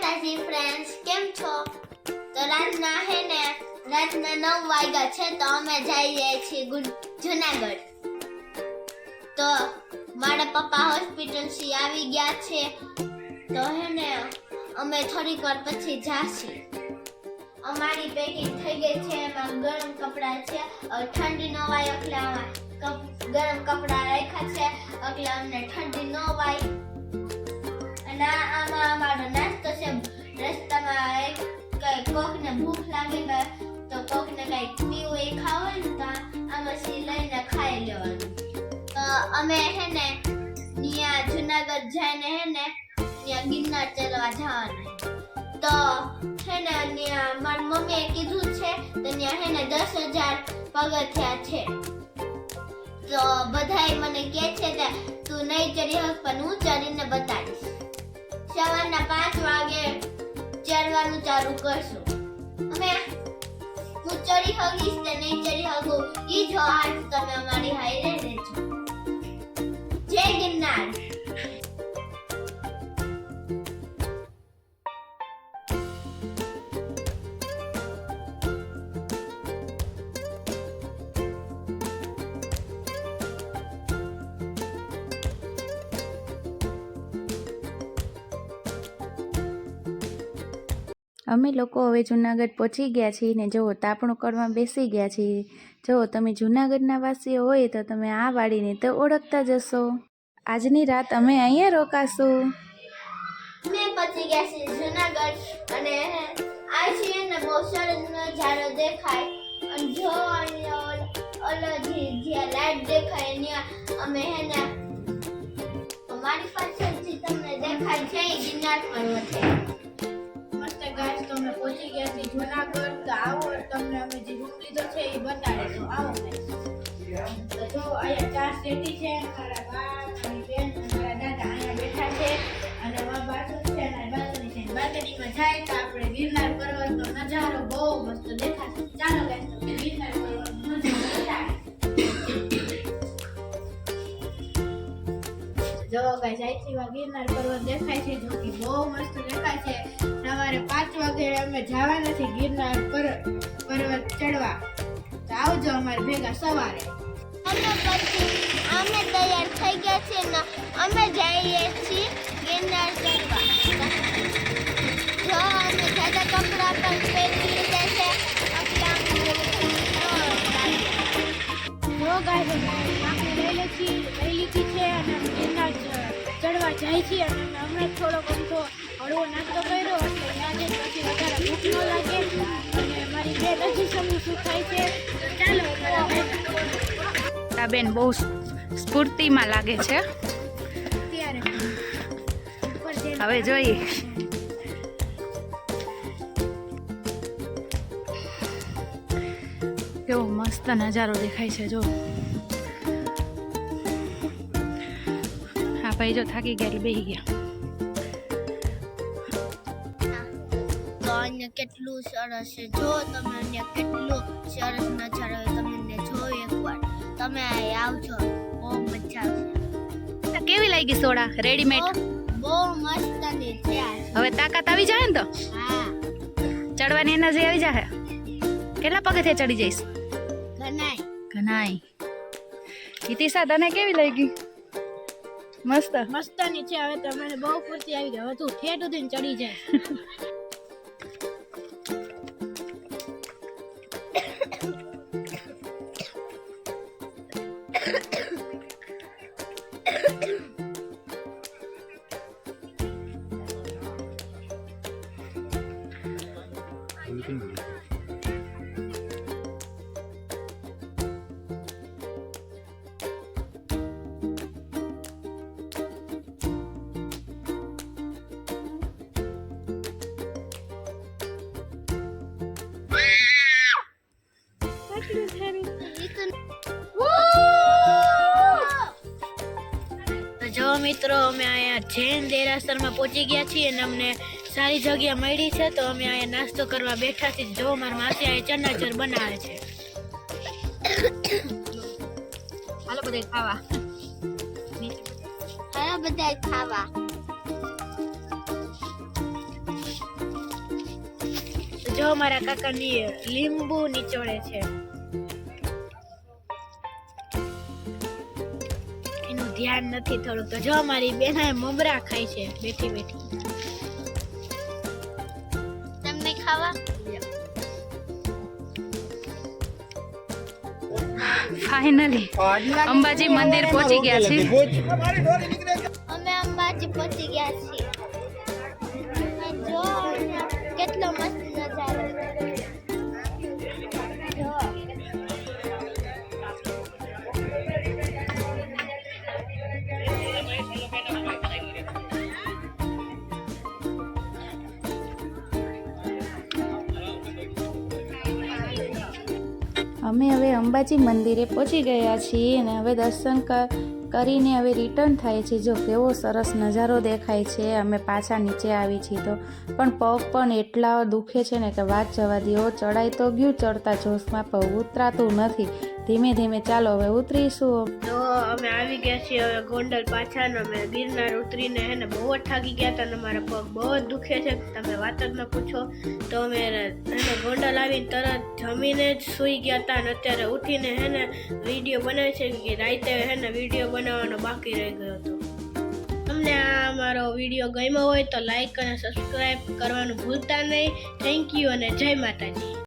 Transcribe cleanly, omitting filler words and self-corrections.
માતાજી ફ્રેન્ડ્સ, કેમ છો? તો રાતના 9 વાગ્યા છે તો અમે જઈએ છીએ જુનાગઢ. તો મારા પપ્પા હોસ્પિટલ થી આવી ગયા છે તો અમે થોડીક વાર પછી જાશું. અમારી પેકિંગ થઈ ગઈ છે, એમાં ગરમ કપડાં છે. ઠંડી ન વાય એટલે ગરમ કપડાં રાખ્યા છે એટલે અમને ઠંડી ન વાય. અને આમાં અમારો નાસ્તો છે. રસ્તામાં કોકને ભૂખ લાગી હોય તો કોકને કઈ પીવું એ ખાવું હોય ને તો આમાંથી લઈને ખાઈ લેવાનું. તો અમે ત્યાં જુનાગઢ જઈને ત્યાં ગિરનાર ચડવા જવાના. તો ત્યાં મારી મમ્મીએ કીધું છે તો ત્યાં 10,000 પગથિયા છે. તો બધાય મને કહે છે કે તું નહીં ચડી હક પણ હું ચડીને બતાડીશ. સવારના 5 વાગે ચડવાનું ચાલુ કરશું. અમે હું ચડી હગીશ કે નહીં ચડી હગું ઈ જો આજ તમે અમારી હાઈરે રહેજો. જય ગિરનાર. અમે લોકો હવે જુનાગઢ પહોંચી ગયા છીએ ને જો તાપણું કરવા બેસી ગયા છીએ. જો તમે જુનાગઢના વાસીઓ હોય તો તમે આ વાડીને તો ઓળખતા જશો. આજની રાત અમે અહીંયા રોકાશું. અમે પહોંચી ગયા છીએ જુનાગઢ અને આ છે ને બહુ સરસ નજારો દેખાય. અને જો જ્યાં લાઈટ દેખાય ત્યાં અમે અમારી પાછળથી તમને દેખાય છે ગિરનાર પર્વત. ગાઈસ તો અમે પહોંચી ગયા છીએ જુનાગઢ. તો આવો તમને અમે જે રૂમ લીધો છે એ બતાડીશું. આવો તો જો અહીંયા 4 સેટી છે. મારા બા, મારી બેન અને મારા દાદા અહીંયા બેઠા છે અને અમારા બાજુ છે અને બાજુની છે. બાલ્કનીમાં જાય તો આપણે ગિરનાર પર્વતનો નજારો બહુ મસ્ત દેખાશે. ચાલો ગાઈસ તમને ગિરનાર પર્વતનો નજારો બતાડીએ. જો ગાઈસ અહીંથી ગિરનાર પર્વત દેખાય છે, જો કે બહુ મસ્ત દેખાય છે. સવારે 5 વાગે અમે જવાના છે ગિરનાર પર્વત ચડવા. તો આવજો અમારે ભેગા સવારે. અમે તૈયાર થઈ ગયા છે ને અમે જઈએ છીએ ગિરનાર ચડવા. જો અમે સાદા કપડા પણ પહેરી લીધા છે. જો ગાઈસ આપણે લઈ લીધી છે અને અમે ગિરનાર ચડવા જાય છીએ. અને અમે હમણાં થોડોક અમથો હળવો નાસ્તો કર્યો એટલે યાદ પછી વધારે ભૂખ ન લાગે. અને મારી બેન હજી સમય શું થાય છે. તો ચાલો આ બેન બહુ સ્ફૂર્તિમાં લાગે છે. અત્યારે હવે જોઈએ. કેવો મસ્ત નજારો દેખાય છે. જો હા ભાઈ જો થાકી ગયા એટલે બેસી ગયા. તો અહીંયા કેટલું સરસ છે. જો તમે અહીંયા કેટલું સરસ નજારો તમને જોયો એકવાર તમે અહીં આવજો, બહુ મજા આવશે. કેવી લાગી સોડા રેડીમેડ? બહુ મસ્ત ની છે. હવે તાકાત આવી જાય ને તો હા, ચડવાની એનર્જી આવી જાય. કેટલા પગથિયા ચડી જઈશ? ઘણાય. ઇતિશા તને કેવી લાગી? મસ્ત મસ્તની છે. હવે તો મને બહુ ફૂર્તી આવી ગઈ. હવે તું ઠેઠ ઉધીને ચડી જાય. જો મિત્રો અમે અહીંયા જૈન દેરાસરમાં પહોંચી ગયા છીએ અને અમને સારી જગ્યા મળી છે. તો અમે અહીંયા નાસ્તો કરવા બેઠા છીએ. જો મારા માસી અહીંયા ચણાચોર બનાવે છે. હાલો બધા ખાવા. બધા ખાવા. જો મારા કાકાની લીંબુ નીચોડે છે, એનું ધ્યાન નથી થોડુંક. તો જો મારી બેના મમરા ખાય છે બેઠી બેઠી. તમને ખાવા ફાઇનલી અંબાજી મંદિર પહોંચી ગયા છીએ. અમે અંબાજી પહોંચી ગયા છીએ. જો કેટલો મસ્ત નજારો જો. અમે હવે અંબાજી મંદિરે પહોંચી ગયા છીએ અને હવે દર્શન કરીને હવે રિટર્ન થાય છે. જો કેવો સરસ નજારો દેખાય છે. અમે પાછા નીચે આવી છીએ તો પણ પગ પણ એટલા દુખે છે ને કે વાત જવા દો. ચડાઈ તો ગયું ચડતા જોશમાં, પણ ઉતરાતું નથી. ધીમે ધીમે ચાલો હવે ઉતરીશું. તો અમે આવી ગયા છીએ હવે ગોંડલ પાછા. ને અમે ગિરનાર ઉતરીને હે ને બહુ જ થાકી ગયા હતા અને મારા પગ બહુ જ દુખે છે, તમે વાત જ ન પૂછો. તો અમે ગોંડલ આવીને તરત જમીને જ સૂઈ ગયા હતા અને અત્યારે ઉઠીને હે ને વિડીયો બનાવે છે કે રાતે હે ને વિડીયો બનાવવાનો બાકી રહી ગયો હતો. તમને આ મારો વિડીયો ગમ્યો હોય તો લાઈક અને સબસ્ક્રાઈબ કરવાનું ભૂલતા નહીં. થેન્ક યુ અને જય માતાજી.